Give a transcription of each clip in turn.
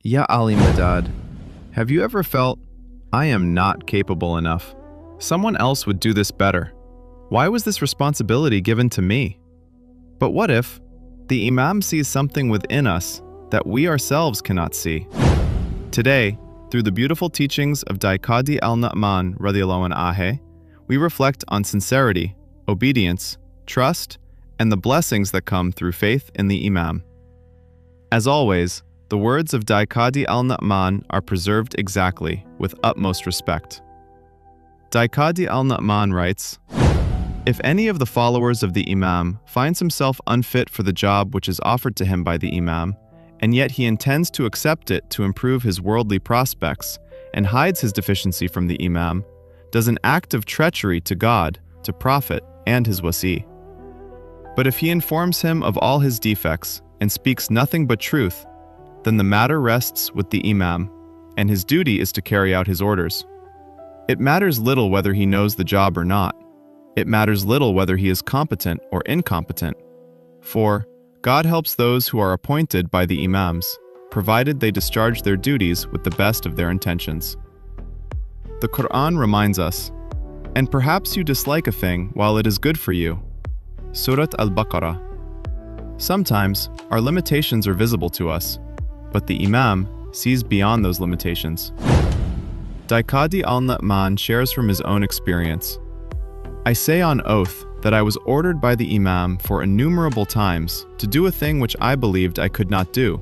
Ya Ali Madad, have you ever felt, I am not capable enough? Someone else would do this better. Why was this responsibility given to me? But what if the Imam sees something within us that we ourselves cannot see? Today, through the beautiful teachings of Dai Qadi al-Nu'man radiyallahu anhu, we reflect on sincerity, obedience, trust, and the blessings that come through faith in the Imam. As always, the words of Dai Qadi al-Nu'man are preserved exactly, with utmost respect. Dai Qadi al-Nu'man writes, "If any of the followers of the Imam finds himself unfit for the job which is offered to him by the Imam, and yet he intends to accept it to improve his worldly prospects, and hides his deficiency from the Imam, does an act of treachery to God, to Prophet, and his wasi. But if he informs him of all his defects, and speaks nothing but truth, then the matter rests with the Imam, and his duty is to carry out his orders. It matters little whether he knows the job or not. It matters little whether he is competent or incompetent. For God helps those who are appointed by the Imams, provided they discharge their duties with the best of their intentions." The Quran reminds us, "And perhaps you dislike a thing while it is good for you." Surah Al-Baqarah. Sometimes our limitations are visible to us, but the Imam sees beyond those limitations. Dai Qadi al-Nu'man shares from his own experience, "I say on oath that I was ordered by the Imam for innumerable times to do a thing which I believed I could not do.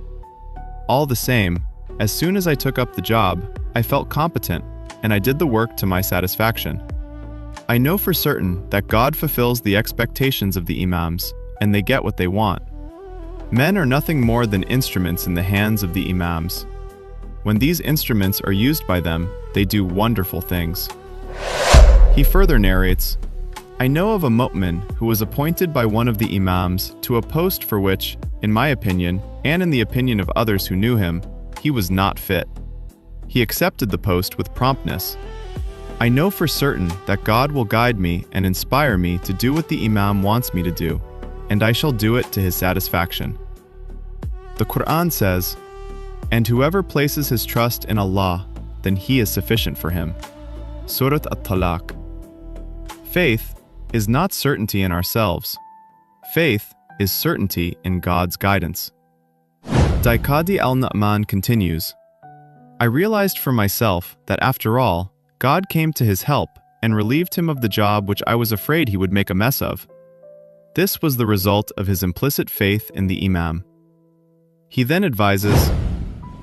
All the same, as soon as I took up the job, I felt competent, and I did the work to my satisfaction. I know for certain that God fulfills the expectations of the Imams, and they get what they want. Men are nothing more than instruments in the hands of the Imams. When these instruments are used by them, they do wonderful things." He further narrates, "I know of a mu'min who was appointed by one of the Imams to a post for which, in my opinion, and in the opinion of others who knew him, he was not fit. He accepted the post with promptness. I know for certain that God will guide me and inspire me to do what the Imam wants me to do, and I shall do it to his satisfaction." The Quran says, "And whoever places his trust in Allah, then he is sufficient for him." Surah At-Talaq. Faith is not certainty in ourselves. Faith is certainty in God's guidance. Dai Qadi al-Nu'man continues, "I realized for myself that after all, God came to his help and relieved him of the job which I was afraid he would make a mess of. This was the result of his implicit faith in the Imam." He then advises,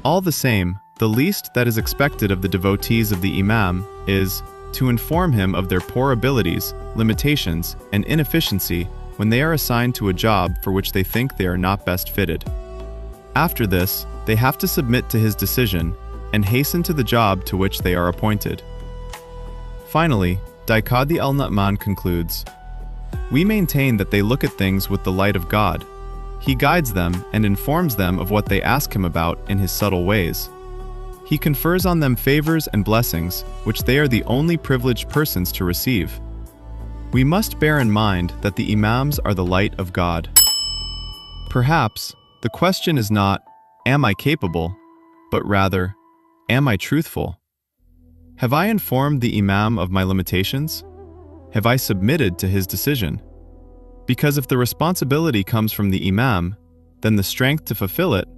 "All the same, the least that is expected of the devotees of the Imam is to inform him of their poor abilities, limitations, and inefficiency when they are assigned to a job for which they think they are not best fitted. After this, they have to submit to his decision and hasten to the job to which they are appointed." Finally, Dai Qadi al-Nu'man concludes, "We maintain that they look at things with the light of God. He guides them and informs them of what they ask him about in his subtle ways. He confers on them favors and blessings, which they are the only privileged persons to receive. We must bear in mind that the Imams are the light of God. Perhaps the question is not, am I capable, but rather, am I truthful? Have I informed the Imam of my limitations? Have I submitted to his decision? Because if the responsibility comes from the Imam, then the strength to fulfill it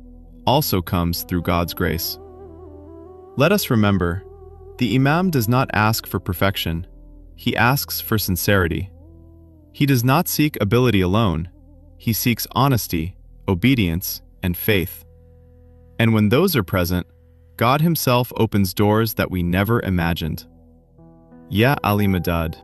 also comes through God's grace." Let us remember, the Imam does not ask for perfection, he asks for sincerity. He does not seek ability alone, he seeks honesty, obedience, and faith. And when those are present, God himself opens doors that we never imagined. Ya Ali Madad.